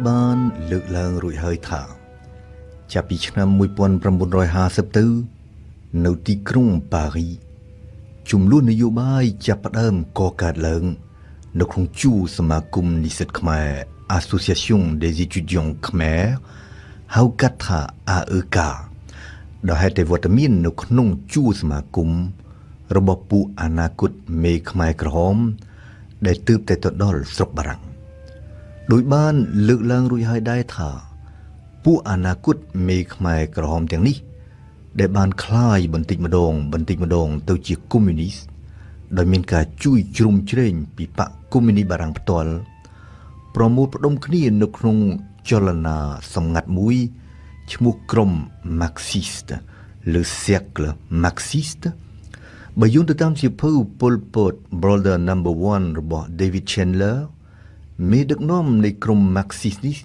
បានលើកឡើងរួចហើយថាចាប់ពីឆ្នាំ1950ទៅនៅទីក្រុងប៉ារីចំនួននយោបាយចាប់ផ្ដើមកកើតឡើងនៅក្នុងជួរសមាគមនិស្សិតខ្មែរ Association des étudiants khmer ហៅកាត់ថា AEK ដោយហេតុតែវត្តមាននៅក្នុងជួរសមាគមរបស់ពួកអនាគតមេខ្មែរក្រហមដែលទើបតែទៅដល់ស្រុកបារាំងដោយបានលើកឡើងរួចហើយដែរថាពួកអនាគតមេខ្មែរក្រហមទាំងនេះដែលបានคลายបន្តិចម្ដងទៅជាកុម្មុយនីសដោយមានការជួយជ្រោមជ្រែងពីបកកុម្មុយនីសបារាំងផ្ទាល់ប្រមូលផ្ដុំគ្នានៅក្នុងចលនាសម្ងាត់មួយឈ្មោះក្រុម Marxiste le cercle Marxiste បើយោងទៅតាមសៀវភៅ Pol Pot Brother Number 1 របស់ David Chandler មេដឹកនាំនៃក្រុម Marxiste នេះ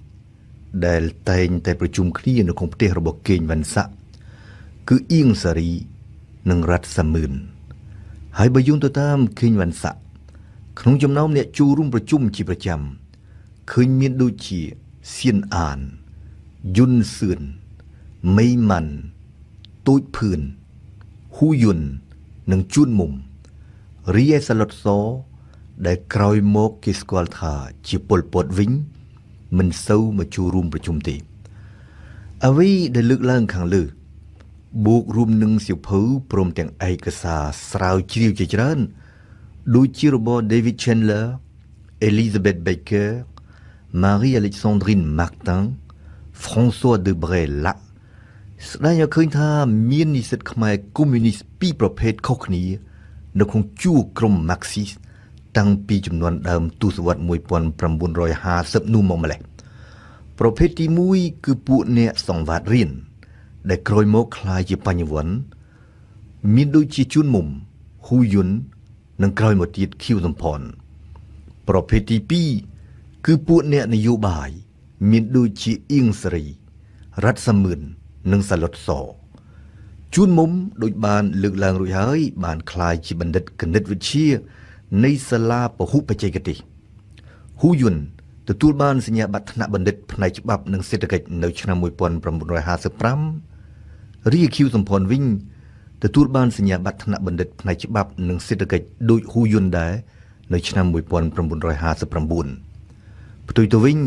ដែលតែងតែប្រជុំគ្នានៅក្នុងផ្ទះរបស់កេងវ៉ាន់សាក់គឺអៀងសារីនិងរ៉ាត់សាមឿនហើយបើយោងទៅតាមកេងវ៉ាន់សាក់ក្នុងចំណោមអ្នកចូលរួមប្រជុំជាប្រចាំឃើញមានដូចជាសៀនអានយុនសឿនមីម៉ាន់ទូចភឿនហ៊ូយុននិងជួនមុំរីឯសាឡុតសដែលក្រោយមកគេស្គាល់ថាជាប៉ុលពតវិញមិនសូវមកចូលរួមប្រជុំទេអ្វីដែលលើកឡើងខាងលើបូករួមនឹងសៀវភៅព្រមទាំងឯកសារស្រាវជ្រាវជាច្រើនដូចជារបស់ David Chandler, Elizabeth Baker, Marie-Alexandrine Martin, François Debré Lac ស្ដែងឲ្យឃើញថាមាននិស្សិតខ្មែរកុម្មុយនីសពីរប្រភេទខុសគ្នានៅក្នុងជួរក្រុម Marxist តាំងពីចំនួនដើមទសវត្សរ៍1950នោះមកម្លេះប្រភេទទី1គឺពួកអ្នកសង្វាតរៀនដែលក្រោយមកក្លាយជាបញ្ញវន្តមានដូចជាជួនមុំហ៊ូយុននិងក្រោយមកទៀតខៀវសំផនប្រភេទទី2គឺពួកអ្នកនយោបាយមានដូចជាអៀងសេរីរ៉ាត់សាមឿននិងសាឡុតសជួនមុំដូចបានលើកឡើងរួចហើយបានក្លាយជាបណ្ឌិតគណិតវិទ្យានៃសាលាពហុបច្ចេកទេសហ៊ូយុនទទួលបានសញ្ញាបត្រថ្នាក់បណ្ឌិតផ្នែកច្បាប់និងសេដ្ឋកិច្ចនៅឆ្នាំ1955រីឯខៀវសំផនវិញទទួលបានសញ្ញាបត្រថ្នាក់បណ្ឌិតផ្នែកច្បាប់និងសេដ្ឋកិច្ចដូចហ៊ូយុនដែរនៅឆ្នាំ1959ផ្ទុយទៅវិញ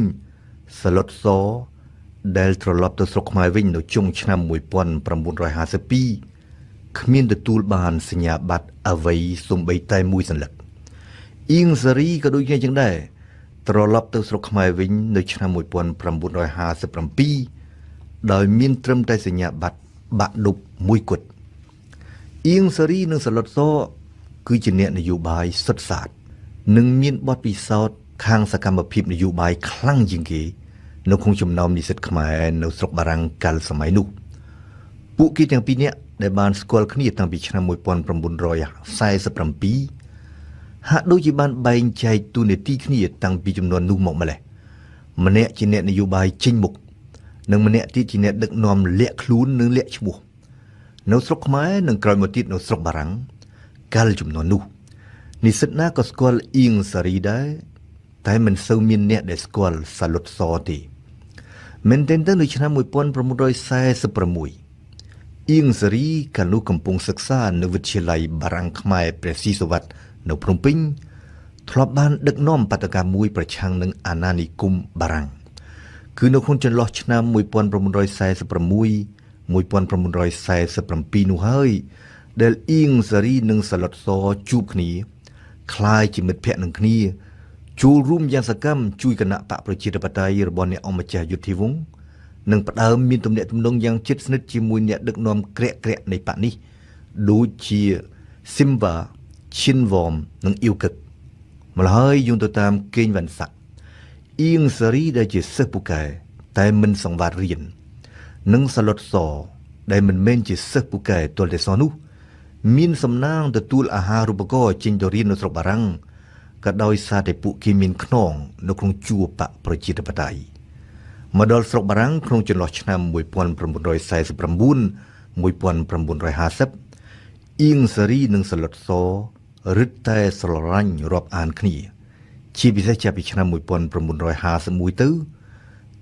សាឡុតសដែលត្រឡប់ទៅស្រុកខ្មែរវិញនៅចុងឆ្នាំ1952គ្មានទទួលបានសញ្ញាបត្រអ្វីសូម្បីតែមួយសន្លឹកអៀងសារីក៏ដូចគ្នាចឹងដែរត្រឡប់ទៅស្រុកខ្មែរវិញនៅឆ្នាំ1957ដោយមានត្រឹមតែសញ្ញាបត្របាក់ឌុបមួយគត់អៀងសារីនិងសាឡុតសគឺជាអ្នកនយោបាយសុទ្ធសាធនិងមានបទពិសោធន៍ខាងសកម្មភាពនយោបាយខ្លាំងជាងគេនៅក្នុងចំណោមនិស្សិតខ្មែរនៅស្រុកបារាំងកាលសម័យនោះពួកគេទាំងពីរនាក់ដែលបានស្គាល់គ្នាតាំងពីឆ្នាំ1947ហាក់ដូចជាបានបែងចែកតួនាទីគ្នាតាំងពីចំនួននោះមកម្លេះម្នាក់ជាអ្នកនយោបាយចេញមុខនិងម្នាក់ទៀតជាអ្នកដឹកនាំលាក់ខ្លួននិងលាក់ឈ្មោះនៅស្រុកខ្មែរនិងក្រោយមកទៀតនៅស្រុកបារាំងកាលចំនួននោះនិស្សិតណាក៏ស្គាល់អៀងសារីដែរតែមិនសូវមានអ្នកដែលស្គាល់សាឡុតសទេមែនទែនទៅនៅឆ្នាំ1946អៀងសារីកាលនោះកំពុងសិក្សានៅវិទ្យាល័យបារាំងខ្មែរព្រះស៊ីសុវត្ថិនៅភ្នំពេញធ្លាប់បានដឹកនាំបាតកម្មមួយប្រឆាំងនឹងអាណានិគមបារាំងគឺនៅក្នុងចន្លោះឆ្នាំ1946 1947នោះហើយដែលអៀងសារីនិងសាឡុតសជួបគ្នាក្លាយជាមិត្តភក្តិនឹងគ្នាចូលរួមយ៉ាងសកម្មជួយគណៈបកប្រជាធិបតេយ្យរបស់អ្នកអង្គម្ចាស់យុទ្ធិវង្សនិងផ្ដើមមានទំនាក់ទំនងយ៉ាងជិតស្និទ្ធជាមួយអ្នកដឹកនាំក្រាក់ៗនៃបកនេះដូចជាស៊ីមវ៉ាឈិនវ៉មនិងអ៊ីវកឹកម្ល៉េះហើយយោងទៅតាមកេងវ៉ាន់សាក់អៀងសារីដែលជាសិស្សពូកែតែមិនសង្វាតរៀននិងសាឡុតសដែលមិនមែនជាសិស្សពូកែទាល់តែសោះនោះមានសំណាងទទួលអាហារូបករណ៍ចេញទៅរៀននៅស្រុកបារាំងក៏ដោយសារតែពួកគេមានខ្នងនៅក្នុងជួរបកប្រជាធិបតេយ្យមកដល់ស្រុកបារាំងក្នុងចន្លោះឆ្នាំ1949 1950អៀងសារីនិងសាឡុតសរឹតតែស្រឡាញ់រាប់អានគ្នាជាពិសេសចាប់ពីឆ្នាំ1951ទៅ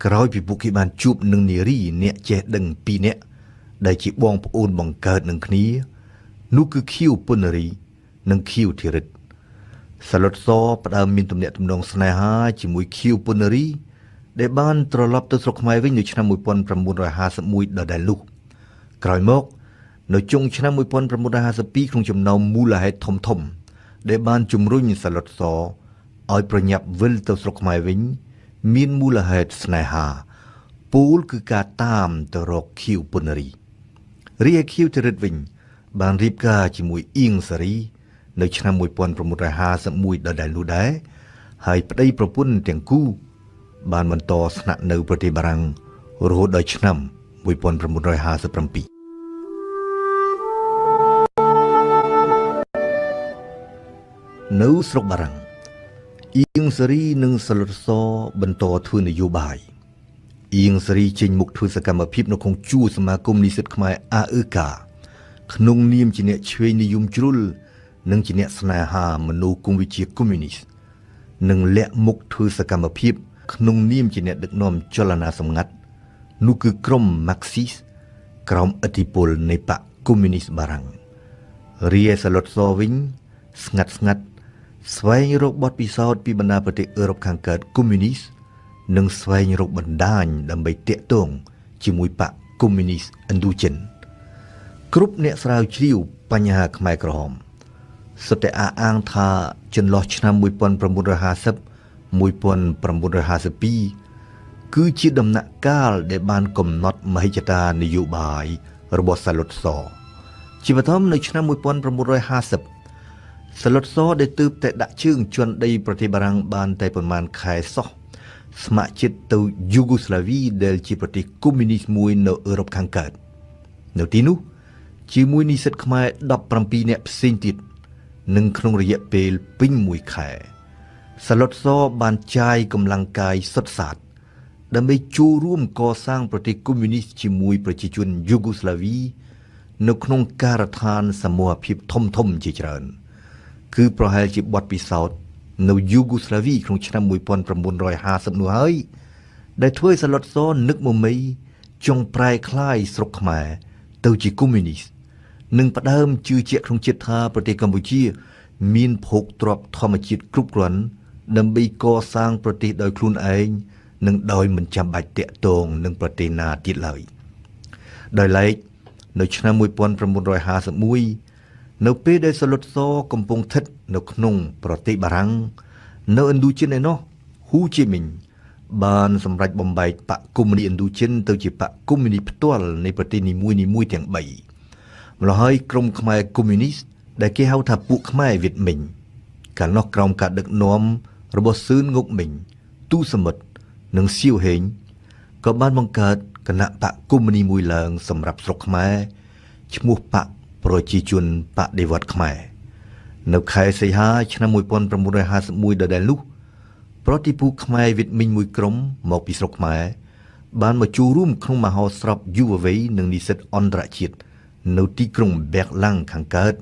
ក្រោយពីពួកគេបានជួបនឹងនារីអ្នកចេះដឹង2នាក់ដែលជាបងប្អូនបង្កើតនឹងគ្នានោះគឺខៀវពុនរីនិងខៀវធីរិតសាឡុតសផ្ដើមមានទំនាក់ទំនងស្នេហាជាមួយខៀវពុនរីដែលបានត្រឡប់ទៅស្រុកខ្មែរវិញនៅឆ្នាំ1951ដដែលនោះក្រោយមកនៅចុងឆ្នាំ1952ក្នុងចំណោមមូលហេតុធំដែលបានជំរុញសាឡុតសឲ្យប្រញាប់វិលទៅស្រុកខ្មែរវិញមានមូលហេតុស្នេហាពូលគឺការតាមទៅរកខៀវពុនរីរីឯខៀវធីរិតវិញបានរៀបការជាមួយអៀងសារីនៅឆ្នាំ1951ដដែលនោះដែរហើយប្តីប្រពន្ធទាំងគូបានបន្តស្នាក់នៅប្រទេសបារាំងរហូតដល់ឆ្នាំ1957នៅស្រុកបារាំងអៀងសារីនិងសាឡុតសបន្តធ្វើនយោបាយអៀងសារីចេញមុខធ្វើសកម្មភាពនៅក្នុងជួរសមាគមនិស្សិតខ្មែរ AEK ក្នុងនាមជាអ្នកឆ្វេងនិយមជ្រុលនិងជាអ្នកស្នេហាមនោគមវិជ្ជាកុម្មុយនីសនិងលាក់មុខធ្វើសកម្មភាពក្នុងនាមជាអ្នកដឹកនាំចលនាសម្ងាត់នោះគឺក្រុម Marxist ក្រោមឥទ្ធិពលនៃបកកុម្មុយនីសបារាំងរីឯសាឡុតសវិញស្ងាត់ស្វែងរកបទពិសោធន៍ពីបណ្ដាប្រទេសអឺរ៉ុបខាងកើតកុម្មុយនីសនិងស្វែងរកបណ្ដាញដើម្បីតាក់ទងជាមួយបកកុម្មុយនីសឥណ្ឌូចិនគ្រប់អ្នកស្រាវជ្រាវបញ្ហាខ្មែរក្រហមសុទ្ធតែអះអាងថាចន្លោះឆ្នាំ1950 1952គឺជាដំណាក់កាលដែលបានកំណត់មហិច្ឆតានយោបាយរបស់សាឡុតសជាបឋមនៅឆ្នាំ1950សាឡុតសដែលទើបតែដាក់ជើងជន់ដីប្រទេសបារាំងបានតែប្រមាណខែសោះស្ម័គ្រចិត្តទៅយូហ្គោស្លាវីដែលជាប្រទេសកុម្មុយនីសមួយនៅអឺរ៉ុបខាងកើតនៅទីនោះជាមួយនិស្សិតខ្មែរ17នាក់ផ្សេងទៀតនិងក្នុងរយៈពេលពេញ1ខែសាឡុតសបានចាយកម្លាំងកាយសុទ្ធសាធដើម្បីចូលរួមកសាងប្រទេសកុម្មុយនីសជាមួយប្រជាជនយូហ្គោស្លាវីនៅក្នុងការដ្ឋានសមូហភាពធំជាច្រើនគឺប្រហែលជាបទពិសោធន៍នៅយូហ្គោស្លាវីក្នុងឆ្នាំ1950នោះហើយដែលធ្វើឲ្យសាឡុតសនឹកមមីចង់ប្រែក្លាយស្រុកខ្មែរទៅជាកុម្មុយនីសនិងផ្ដើមជឿជាក់ក្នុងចិត្តថាប្រទេសកម្ពុជាមានភោគទ្រព្យធម្មជាតិគ្រប់គ្រាន់ដើម្បីកសាងប្រទេសដោយខ្លួនឯងនិងដោយមិនចាំបាច់តាក់ទងនឹងប្រទេសណាទៀតឡើយដោយឡែកនៅឆ្នាំ1951នៅពេលដែលសាឡុតសកំពុងស្ថិតនៅក្នុងប្រទេសបារាំងនៅឥណ្ឌូចិនឯណោះហ៊ូជីមីញបានសម្រេចបំបែកបកកុម្មុយនីសឥណ្ឌូចិនទៅជាបកកុម្មុយនីសផ្ទាល់នៃប្រទេសនីមួយៗទាំង3ម្ល៉េះហើយក្រុមខ្មែរកុម្មុយនីសដែលគេហៅថាពួកខ្មែរវៀតមិញកាលនោះក្រោមការដឹកនាំរបស់សឿនងុកមិញទូសមិទ្ធនិងសៀវហេងក៏បានបង្កើតគណៈបកកុម្មុយនីសមួយឡើងសម្រាប់ស្រុកខ្មែរឈ្មោះបកប្រជាជនបដិវត្តន៍ខ្មែរនៅខែសីហាឆ្នាំ1951ដដែលនោះប្រតិភូខ្មែរវៀតមិញមួយក្រុមមកពីស្រុកខ្មែរបានមកចូលរួមក្នុងមហោស្រពយុវវ័យនិងនិស្សិតអន្តរជាតិនៅទីក្រុងបែកឡាំងខាងកើត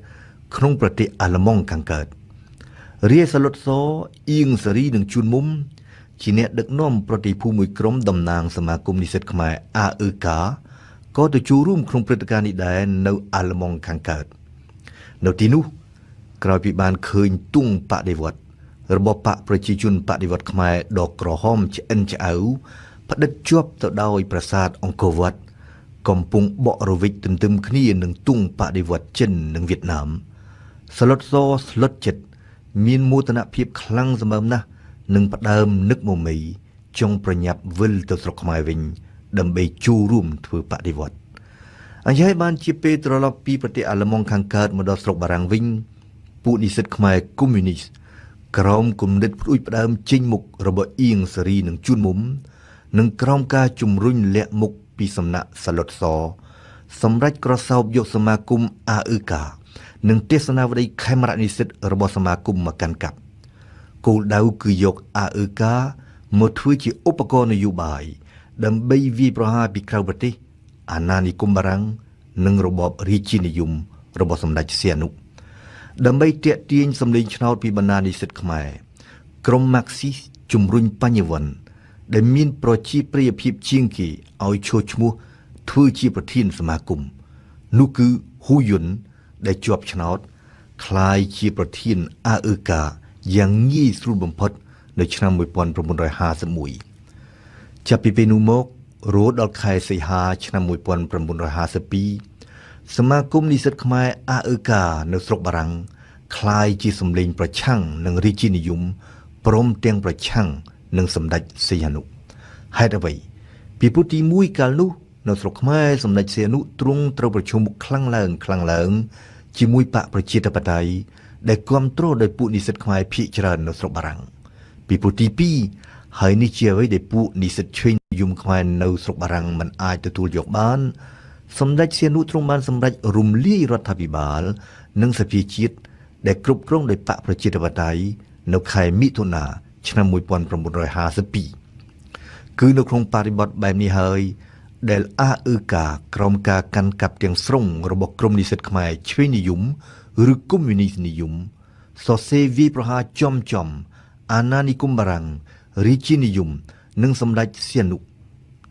ក្នុងប្រទេសអាល្លឺម៉ង់ខាងកើតរាយសាឡុតសអៀងសារីនិងជួនមុំជាអ្នកដឹកនាំប្រតិភូមួយក្រុមតំណាងសមាគមនិស្សិតខ្មែរ AEK ក៏ទៅចូលរួមក្នុងព្រឹត្តិការណ៍នេះដែរនៅអាល្លឺម៉ង់ខាងកើតនៅទីនោះក្រោយពីបានឃើញទង់បដិវត្តន៍របស់បកប្រជាជនបដិវត្តន៍ខ្មែរដ៏ក្រហមឆ្អិនឆ្អៅផ្ដិតជាប់ទៅដោយប្រាសាទអង្គរវត្តកំពុងបក់រវិចទន្ទឹមគ្នានឹងទង់បដិវត្តន៍ចិននិងវៀតណាមសាឡុតសស្លុតចិត្តមានមោទនភាពខ្លាំងសម្បើមណាស់នឹងផ្ដើមនឹកមមីចង់ប្រញាប់វិលទៅស្រុកខ្មែរវិញដើម្បីចូលរួមធ្វើបដិវត្តន៍អញ្ចឹងបានជាពេលត្រឡប់ពីប្រទេសអាល្លឺម៉ង់ខាងកើតមកដល់ស្រុកបារាំងវិញពួកនិស្សិតខ្មែរកុម្មុយនីសក្រោមគំនិតផ្ដួចផ្ដើមចេញមុខរបស់អៀងសារីនិងជួនមុំនិងក្រោមការជំរុញលាក់មុខពីសំណាក់សាឡុតសសម្រាប់ក្រសោបយកសមាគម AEK និងទេសនាវដ្តីខេមរៈនិស្សិតរបស់សមាគមមកកាន់កាប់គោលដៅគឺយក AEK មកធ្វើជាឧបករណ៍នយោបាយដើម្បីវាយប្រហារពីក្រៅប្រទេសអាណានិគមបារាំងនិងរបបរាជានិយមរបស់សម្ដេចសៀនុដើម្បីទាក់ទាញសម្លេងឆ្នោតពីបណ្ដានិស្សិតខ្មែរក្រុម Marxist ជំរុញបញ្ញវន្ត ដែលមានប្រជាប្រិយភាពជាងគេឲ្យឈរឈ្មោះធ្វើជាប្រធានសមាគមនោះគឺហ៊ូយុនដែលជាប់ឆ្នោតក្លាយជាប្រធានអាអឺកាយ៉ាងងាយស្រួលបំផុតនៅឆ្នាំ1951ចាប់ពីពេលនោះមករហូតដល់ខែសីហាឆ្នាំ1952សមាគមនិស្សិតខ្មែរអាអឺកានៅស្រុកបារាំងក្លាយជាសម្លេងប្រឆាំងនឹងរាជានិយមព្រមទាំងប្រឆាំងនឹងសម្ដេចសីហនុហេតុអ្វីពីពុទ្ធទី1កាលនោះនៅស្រុកខ្មែរសម្ដេចសីហនុទ្រង់ត្រូវប្រជុំមុខខ្លាំងឡើងជាមួយបកប្រជាធិបតេយ្យដែលគ្រប់គ្រងដោយពួកនិស្សិតខ្មែរភាគច្រើននៅស្រុកបារាំងពីពុទ្ធទី2ហើយនេះជាអ្វីដែលពួកនិស្សិតឆ្វេងនិយមខ្មែរនៅស្រុកបារាំងមិនអាចទទួលយកបានសម្ដេចសីហនុទ្រង់បានសម្រេចរំលាយរដ្ឋាភិបាលនិងសភាជាតិដែលគ្រប់គ្រងដោយបកប្រជាធិបតេយ្យនៅខែមិថុនាឆ្នាំ1952គឺនៅក្នុងបរិបទបែបនេះហើយដែលអាអឺកាក្រុមការកាន់កាប់ទាំងស្រុងរបស់ក្រុមនិស្សិតខ្មែរឆ្វេងនិយមឬកុម្មុយនីសនិយមសរសេរវាយប្រហារចំអាណានិគមបារាំងរាជានិយមនិងសម្ដេចសីហនុ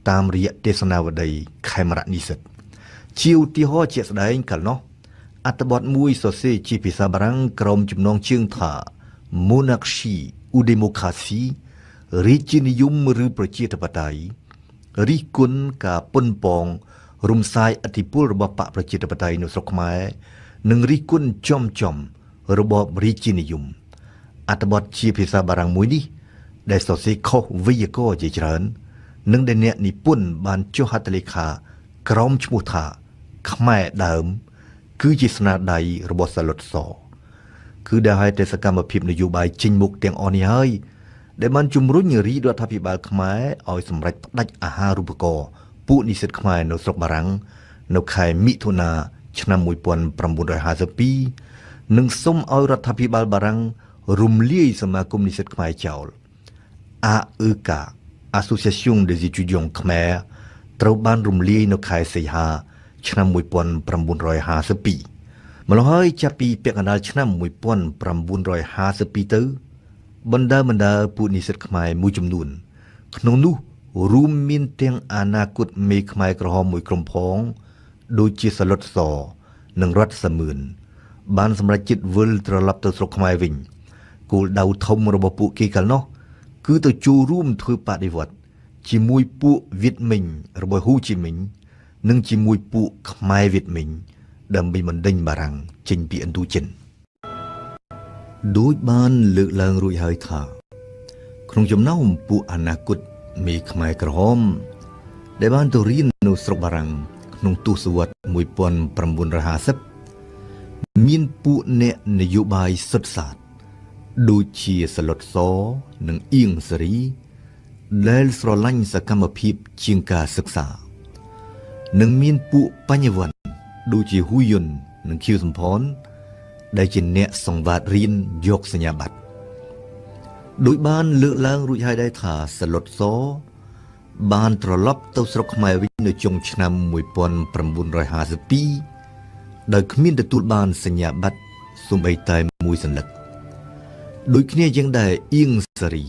តាមរយៈទេសនាវដ្តីខេមរៈនិស្សិតជាឧទាហរណ៍ជាក់ស្ដែងកាលនោះអត្ថបទមួយសរសេរជាភាសាបារាំងក្រុមចំណងជើងថា Monarchie ou démocratie រាជានិយមឬប្រជាធិបតេយ្យរិះគន់ការប៉ុនប៉ងរំសាយឥទ្ធិពលរបស់បកប្រជាធិបតេយ្យនៅស្រុកខ្មែរនិងរិះគន់ចំរបបរាជានិយមអត្ថបទជាភាសាបារាំងមួយនេះដែលសរសេរខុសវេយ្យាករណ៍ជាច្រើននិងដែលអ្នកនិពន្ធបានចុះហត្ថលេខាក្រោមឈ្មោះថាខ្មែរដើមគឺជាស្នាដៃរបស់សាឡុតសគឺដែលឲ្យតែសកម្មភាពនយោបាយចេញមុខទាំងអស់នេះហើយដែលបានជំរុញរាជរដ្ឋាភិបាលខ្មែរឲ្យសម្រេចផ្ដាច់អាហារូបករណ៍ពួកនិស្សិតខ្មែរនៅស្រុកបារាំងនៅខែមិថុនាឆ្នាំ1952និងសុំឲ្យរដ្ឋាភិបាលបារាំងរំលាយសមាគមនិស្សិតខ្មែរចោល AEK Association des étudiants khmer ត្រូវបានរំលាយនៅខែសីហាឆ្នាំ1952ម្ល៉េះហើយចាប់ពីពាក់កណ្ដាលឆ្នាំ1952ទៅបណ្ដាពួកនិស្សិតខ្មែរមួយចំនួនក្នុងនោះរួមមានទាំងអនាគតមេខ្មែរក្រហមមួយក្រុមផងដូចជាសាឡុតសនិងរដ្ឋសមឿនបានសម្រេចចិត្តវិលត្រឡប់ទៅស្រុកខ្មែរវិញគោលដៅធំរបស់ពួកគេកាលនោះគឺទៅចូលរួមធ្វើបដិវត្តន៍ជាមួយពួកវៀតមិញរបស់ហ៊ូជីមិញនិងជាមួយពួកខ្មែរវៀតមិញដើម្បីបណ្ដេញបារាំងចេញពីឥណ្ឌូចិនដូចបានលើកឡើងរួចហើយថាក្នុងចំណោមពួកអនាគតមេខ្មែរក្រហមដែលបានទៅរៀននៅស្រុកបារាំងក្នុងទសវត្សរ៍1950មានពួកអ្នកនយោបាយសុទ្ធសាធដូចជាសាឡុតសនិងអៀងសេរីដែលស្រឡាញ់សកម្មភាពជាងការសិក្សានិងមានពួកបញ្ញវន្តដូចជាហ៊ូយុននិងខៀវសំផនដែលជាអ្នកសង្វាតរៀនយកសញ្ញាបត្រដោយបានលើកឡើងរួចហើយដែរថាសាឡុតសបានត្រឡប់ទៅស្រុកខ្មែរវិញនៅចុងឆ្នាំ1952ដោយគ្មានទទួលបានសញ្ញាបត្រសូម្បីតែមួយសន្លឹកដូចគ្នាយ៉ាងដែរអៀងសារី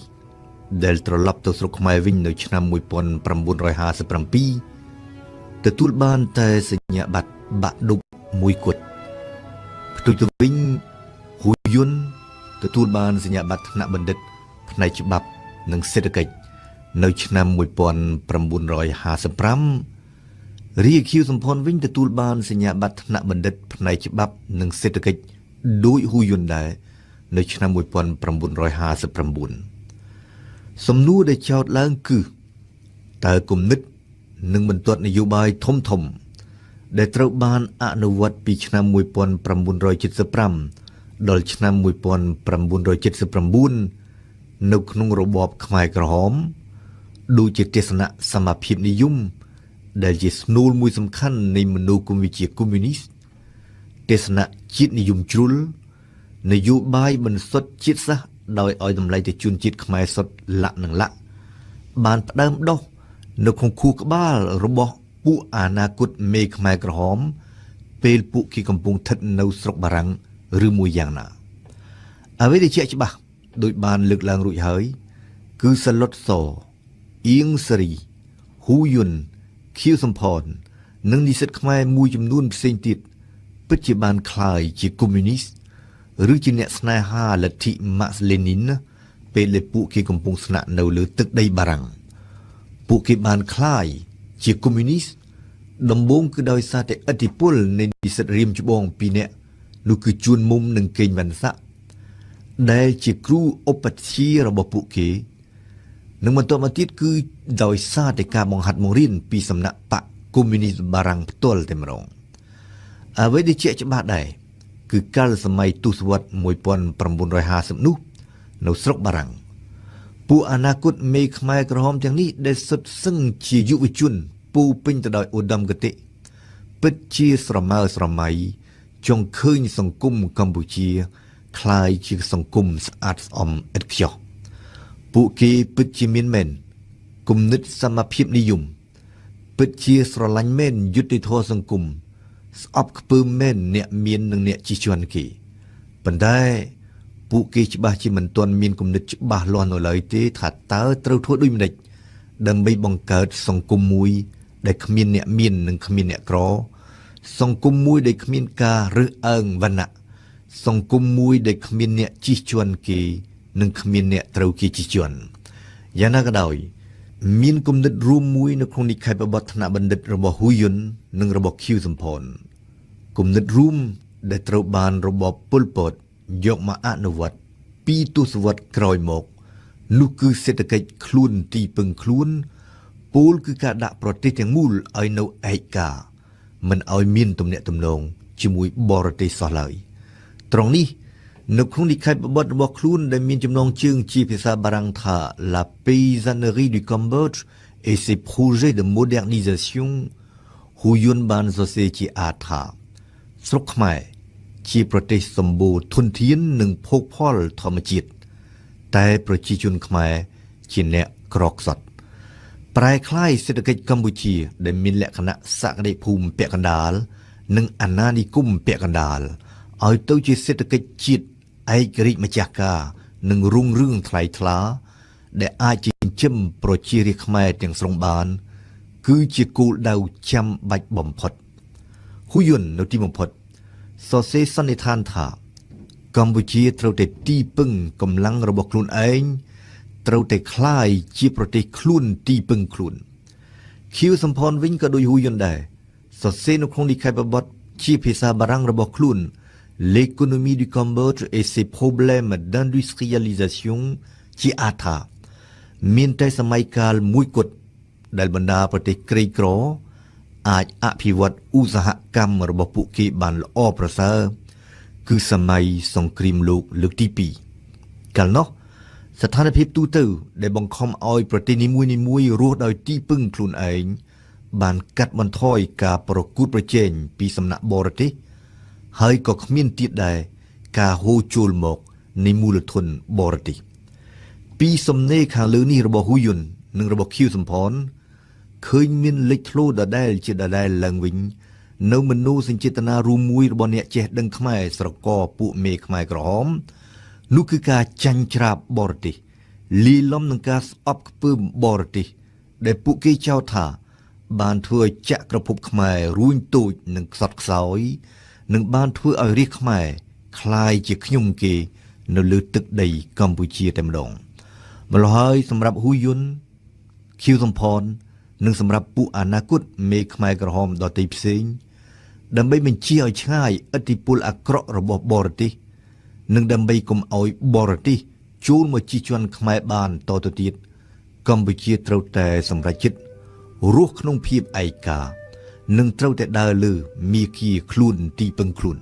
ដែលត្រឡប់ទៅស្រុកខ្មែរវិញនៅឆ្នាំ1957ទទួលបានតែសញ្ញាបត្របាក់ឌុបមួយគត់ផ្ទុយទៅវិញហ៊ូយុនទទួលបានសញ្ញាបត្រថ្នាក់បណ្ឌិតផ្នែកច្បាប់និងសេដ្ឋកិច្ចនៅឆ្នាំ1955រាខៀវសំផនវិញទទួលបានសញ្ញាបត្រថ្នាក់បណ្ឌិតផ្នែកច្បាប់និងសេដ្ឋកិច្ចដោយហ៊ូយុនដែរនៅឆ្នាំ1959សំណួរដែលចោទឡើងគឺតើគំនិតនិងបន្ទាត់នយោបាយធំដែលត្រូវបានអនុវត្តពីឆ្នាំ1975ដល់ឆ្នាំ1979នៅក្នុងរបបខ្មែរក្រហមដូចជាទស្សនៈសមភាពនិយមដែលជាស្នូលមួយសំខាន់នៃមនោគមវិជ្ជាកុម្មុយនីសទស្សនៈជាតិនិយមជ្រុលនយោបាយបន្សុទ្ធជាតិសាសន៍ដោយឲ្យតម្លៃទៅជនជាតិខ្មែរសុទ្ធលក្ខនឹងលក្ខបានផ្ដើមដុះនៅក្នុងខួរក្បាលរបស់ពួកអនាគតមេខ្មែរក្រហមពេលពួកគេកំពុងស្ថិតនៅស្រុកបារាំងឬមួយយ៉ាងណាអ្វីដែលជាក់ច្បាស់ដោយបានលើកឡើងរួចហើយគឺសាឡុតស អៀងសេរីហ៊ូយុនខៀវសំផននិងនិស្សិតខ្មែរមួយចំនួនផ្សេងទៀតពិតជាបានក្លាយជាកុម្មុយនីសឬជាអ្នកស្នេហាលទ្ធិម៉ាក់សលេនីនពេលដែលពួកគេកំពុងស្នាក់នៅលើទឹកដីបារាំងពួកគេបានក្លាយជាកុម្មុយនីសដំបូងគឺដោយសារតែឥទ្ធិពលនៃនិស្សិតរៀមច្បងពីរនាក់នោះគឺជួនមុំនិងកេងវណ្ណស័ក្តិដែលជាគ្រូឧបជ្ឈារបស់ពួកគេនិងបន្តមកទៀតគឺដោយសារតែការបង្ហាត់បង្រៀនពីសំណាក់បកកុម្មុយនីសបារាំងផ្ទាល់តែម្ដងអ្វីដែលជាក់ច្បាស់ដែរគឺកាលសម័យទសវត្សរ៍1950នោះនៅស្រុកបារាំងពួកអនាគតមេខ្មែរក្រហមទាំងនេះដែលសុទ្ធសឹងជាយុវជនពូពេញទៅដោយឧត្តមគតិពិតជាស្រមើស្រមៃចង់ឃើញសង្គមកម្ពុជាคล้ายជាសង្គមស្អាតស្អំឥតខ្ចោះពួកគេពិតជាមានមែនគំនិតសមភាពនិយមពិតជាស្រឡាញ់មែនយុត្តិធម៌សង្គមស្អប់ខ្ពើមមែនអ្នកមាននិងអ្នកជិះជាន់គេប៉ុន្តែពួកគេច្បាស់ជាមិនទាន់មានគំនិតច្បាស់លាស់នៅឡើយទេថាតើត្រូវធ្វើដូចម្តេចដើម្បីបង្កើតសង្គមមួយដែលគ្មានអ្នកមាននិងគ្មានអ្នកក្រសង្គមមួយដែលគ្មានការរើសអើងវណ្ណៈសង្គមមួយដែលគ្មានអ្នកជិះជាន់គេនិងគ្មានអ្នកត្រូវគេជិះជាន់យ៉ាងណាក៏ដោយមានគំនិតរួមមួយនៅក្នុងនិកាយបបត្តិថ្នាក់បណ្ឌិតរបស់ហ៊ូយុននិងរបស់ខៀវសំផនគំនិតរួមដែលត្រូវបានរបបប៉ុលពតយកមកអនុវត្តពីទសវត្សរ៍ក្រោយមកនោះគឺសេដ្ឋកិច្ចខ្លួនទីពឹងខ្លួនពោលគឺការដាក់ប្រទេសទាំងមូលឲ្យនៅឯកាមិនឲ្យមានទំនាក់ទំនងជាមួយបរទេសសោះឡើយត្រង់នេះនៅក្នុងនិកាយបបត្តិរបស់ខ្លួនដែលមានចំណងជើងជាភាសាបារាំងថា La paysannerie du Cambodge et ses projets de modernisation ហ៊ូយុនបានសរសេរជាអាថាស្រុកខ្មែរជាប្រទេសសម្បូរធនធាននិងភោគផលធម្មជាតិតែប្រជាជនខ្មែរជាអ្នកក្រខ្សត់ប្រែក្លាយសេដ្ឋកិច្ចកម្ពុជាដែលមានលក្ខណៈសក្តិភូមិពាក់កណ្ដាលនិងអាណានិគមពាក់កណ្ដាលឲ្យទៅជាសេដ្ឋកិច្ចជាតិឯករាជ្យម្ចាស់ការនិងរុងរឿងថ្លៃថ្លាដែលអាចចិញ្ចឹមប្រជារាស្ត្រខ្មែរទាំងស្រុងបានគឺជាគោលដៅចាំបាច់បំផុតហ៊ូយុននៅទីបំផុតសរសេរសន្និដ្ឋានថាកម្ពុជាត្រូវតែទីពឹងកម្លាំងរបស់ខ្លួនឯងត្រូវតែคล้ายជាប្រទេសខ្លួនទីពឹងខ្លួនខៀវសំផនវិញក៏ដូចហ៊ូយុនដែរសរសេរនៅក្នុងនិកាយបបត្តិជាភាសាបារាំងរបស់ខ្លួន L'économie du Cambodge et ses problèmes d'industrialisation ជាអាថាមានតែសម័យកាលមួយគត់ដែលបណ្ដាប្រទេសក្រីក្រអាចអភិវឌ្ឍឧស្សាហកម្មរបស់ពួកគេបានល្អប្រសើរគឺសម័យសង្គ្រាមលោកលើកទី2កាលនោះស្ថានភាពទូទៅដែលបង្ខំឲ្យប្រទេសនីមួយៗរស់ដោយទីពឹងខ្លួនឯងបានកាត់បន្ថយការប្រកួតប្រជែងពីសំណាក់បរទេសហើយក៏គ្មានទៀតដែរការហូរចូលមកនៃមូលធនបរទេសពីសំណេរខាងលើនេះរបស់ហ៊ូយុននិងរបស់ខៀវសំផនឃើញមានលេចធ្លោដដែលជាដដែលឡើងវិញនៅមនោសញ្ចេតនារួមមួយរបស់អ្នកចេះដឹងខ្មែរស្រកពួកមេខ្មែរក្រហមនោះគឺការចាញ់ច្រាបបរទេសលាយឡំនឹងការស្អប់ខ្ពើមបរទេសដែលពួកគេចោទថាបានធ្វើឲ្យចក្រភពខ្មែររួញតូចនិងខ្សត់ខ្សោយនិងបានធ្វើឲ្យរាជខ្មែរคล้ายជាខ្ញុំគេនៅលើទឹកដីកម្ពុជាតែម្ដងម្ល៉េះហើយសម្រាប់ហ៊ូយុនខៀវសំផននិងសម្រាប់ពួកអនាគតមេខ្មែរក្រហមដទៃផ្សេងដើម្បីបញ្ជាឲ្យឆ្ងាយឥទ្ធិពលអាក្រក់របស់បរទេសនិងដើម្បីកុំឲ្យបរទេសចូលមកជិះជាន់ខ្មែរបានតទៅទៀតកម្ពុជាត្រូវតែសម្រេចចិត្តរស់ក្នុងភាពឯកានិងត្រូវតែដើរលើមាគ៌ាខ្លួនទីពឹងខ្លួន